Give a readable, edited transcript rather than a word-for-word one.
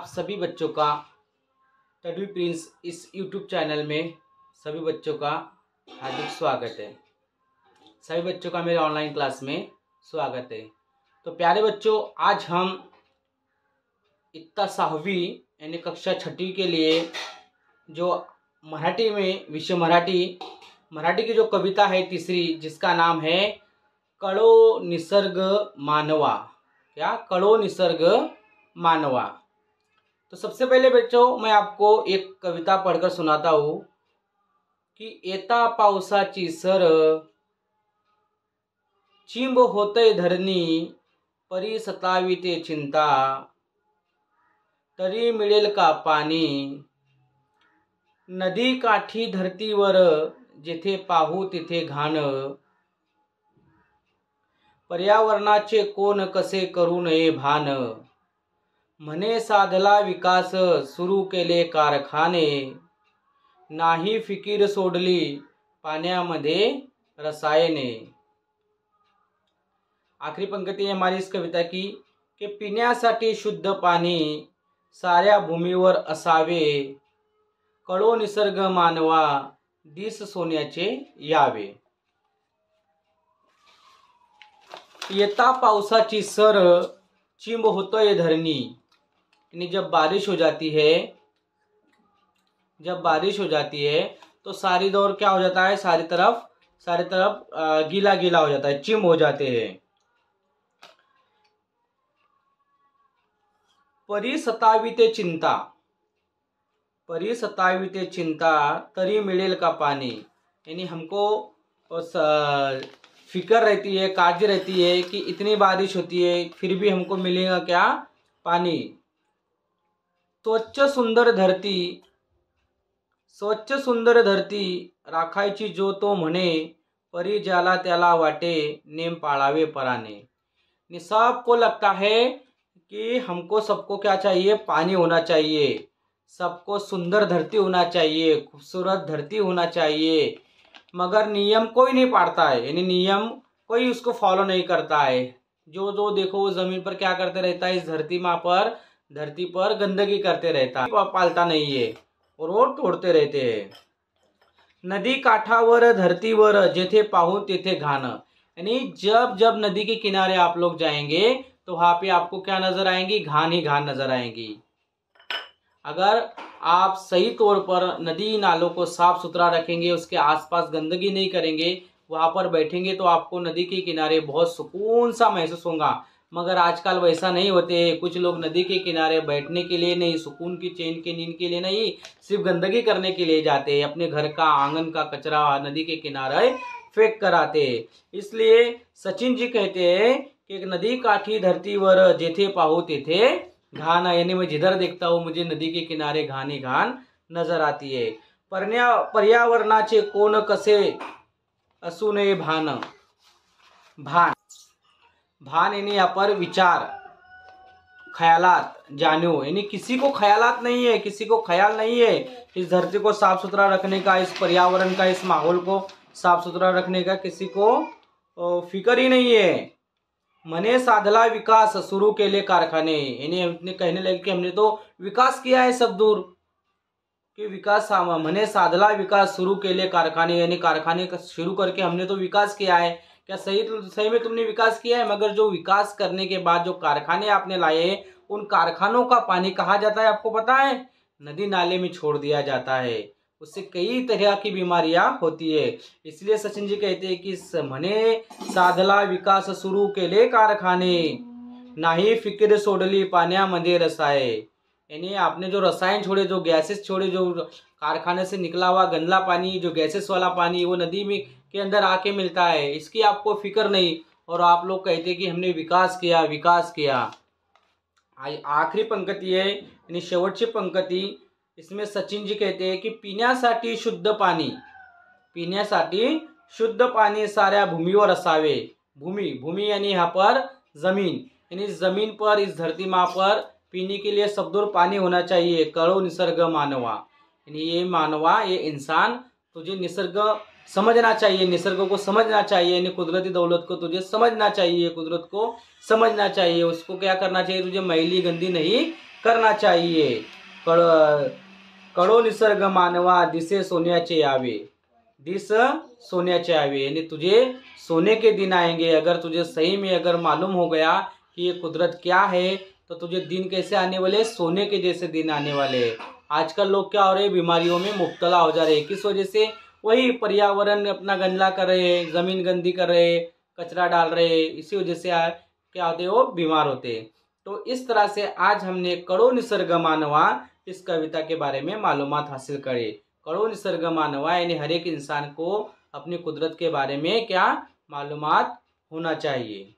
सभी बच्चों का तडवी प्रिंस इस यूट्यूब चैनल में सभी बच्चों का हार्दिक स्वागत है। सभी बच्चों का मेरे ऑनलाइन क्लास में स्वागत है। तो प्यारे बच्चों, आज हम इत्ता 6वीं यानी कक्षा 6ठी के लिए जो मराठी में विषय मराठी की जो कविता है तीसरी, जिसका नाम है कळो निसर्ग मानवा। क्या? कळो निसर्ग मानवा। तो सबसे पहले बच्चों मैं आपको एक कविता पढ़कर सुनाता हूँ कि येता पावसाची सर चिंब होतय धरणी, परी सताविते चिंता, तरी मिळेल का पाणी, नदी काठी धरतीवर जेथे पाहू तिथे घाण, पर्यावरणाचे कोण कसे करू नये भान, म्हणे साधला विकास सुरू केले कारखाने, नाही फिकीर सोडली पाण्यामध्ये रसायने। आखिरी पंक्ति है हमारी इस कविता की कि पिण्यासाठी शुद्ध पाणी साऱ्या भूमीवर असावे, कळो निसर्ग मानवा दिस सोन्याचे यावे। येता पावसाची सर चिंब होतोय धरणी, यानी जब बारिश हो जाती है तो सारी दौर क्या हो जाता है, सारी तरफ गीला गीला हो जाता है, चिंब हो जाते हैं। परी सताविते चिंता तरी मिळेल का पानी, यानी हमको फिक्र रहती है, काळजी रहती है कि इतनी बारिश होती है फिर भी हमको मिलेगा क्या? पानी। स्वच्छ सुंदर धरती राखायची जो तो म्हणे, परी ज्याला त्याला वाटे नेम पाळावे पराने। सबको लगता है कि हमको सबको क्या चाहिए? पानी होना चाहिए, सबको सुंदर धरती होना चाहिए, खूबसूरत धरती होना चाहिए, मगर नियम कोई नहीं पाड़ता है, यानी नियम कोई उसको फॉलो नहीं करता है। जो देखो वो जमीन पर क्या करते रहता है, इस धरती पर गंदगी करते रहता है, पालता नहीं है और वो तोड़ते रहते हैं। नदी काठावर धरतीवर जेथे पाहू तेथे घाण, यानी जब नदी के किनारे आप लोग जाएंगे तो वहां पे आपको क्या नजर आएंगी? घान ही घान नजर आएंगी। अगर आप सही तौर पर नदी नालों को साफ सुथरा रखेंगे, उसके आसपास गंदगी नहीं करेंगे, वहां पर बैठेंगे तो आपको नदी के किनारे बहुत सुकून सा महसूस होगा। मगर आजकल वैसा नहीं होते। कुछ लोग नदी के किनारे बैठने के लिए नहीं, सुकून की चैन की नींद के लिए नहीं, सिर्फ गंदगी करने के लिए जाते हैं। अपने घर का आंगन का कचरा नदी के किनारे फेंक कर आते। इसलिए सचिन जी कहते हैं कि नदी काठी धरतीवर जेथे पाहू तेथे घाण, यानी मैं जिधर देखता हूँ मुझे नदी के किनारे घान ही घान नजर आती है। पर्यावरणाचे कोण कसे असू नये भान यानी यहाँ पर विचार, ख्यालात, जानो, यानी किसी को ख्यालात नहीं है, किसी को ख्याल नहीं है इस धरती को साफ सुथरा रखने का, इस पर्यावरण का, इस माहौल को साफ सुथरा रखने का किसी को फिक्र ही नहीं है। मने साधला विकास शुरू केले कारखाने, यानी हमने कहने लगे कि हमने तो विकास किया है सब दूर कि विकास, मने साधला विकास शुरू केले कारखाने, यानी कारखाने शुरू करके हमने तो विकास किया है। क्या सही में तुमने विकास किया है? मगर जो विकास करने के बाद जो कारखाने आपने लाए, उन कारखानों का पानी कहाँ जाता है आपको पता है? नदी नाले में छोड़ दिया जाता है। उससे कई तरह की बीमारियां होती है। इसलिए सचिन जी कहते हैं कि म्हणे साधला विकास सुरू केले कारखाने, नाही फिक्र सोडली पाण्यामध्ये रसाये, यानी आपने जो रसायन छोड़े, जो गैसेस छोड़े, जो कारखाने से निकला हुआ गंदा पानी, जो गैसेस वाला पानी वो नदी में के अंदर आके मिलता है, इसकी आपको फिक्र नहीं, और आप लोग कहते हैं कि हमने विकास किया। आखिरी पंक्ति है, यानी शेवटची पंक्ति, इसमें सचिन जी कहते हैं कि पिण्यासाठी शुद्ध पानी साऱ्या भूमीवर असावे। भूमि यानी यहाँ पर जमीन, यानी जमीन पर, इस धरती माँ पर पीने के लिए सब दूर पानी होना चाहिए। कळो निसर्ग मानवा, यानी ये मानवा, ये इंसान, तुझे निसर्ग समझना चाहिए, निसर्ग को समझना चाहिए, यानी कुदरती दौलत को तुझे समझना चाहिए, कुदरत को समझना चाहिए। उसको क्या करना चाहिए? तुझे मैली गंदी नहीं करना चाहिए। कड़ो निसर्ग मानवा दिसे सोन्याचे यावे, दिस सोन्याचे यावे, यानी तुझे सोने के दिन आएंगे। अगर तुझे सही में अगर मालूम हो गया कि ये कुदरत क्या है, तो तुझे दिन कैसे आने वाले, सोने के जैसे दिन आने वाले। आजकल लोग क्या हो रहे, बीमारियों में मुब्तला हो जा रहे हैं। किस वजह से? वही पर्यावरण अपना गंदा कर रहे हैं, जमीन गंदी कर रहे हैं, कचरा डाल रहे हैं, इसी वजह से क्या होते हैं, वो बीमार होते हैं। तो इस तरह से आज हमने कड़ो निसर्ग मानवा इस कविता के बारे में मालूमात हासिल करे। कड़ो निसर्ग मानवा यानी हर एक इंसान को अपनी कुदरत के बारे में क्या मालूमात होना चाहिए।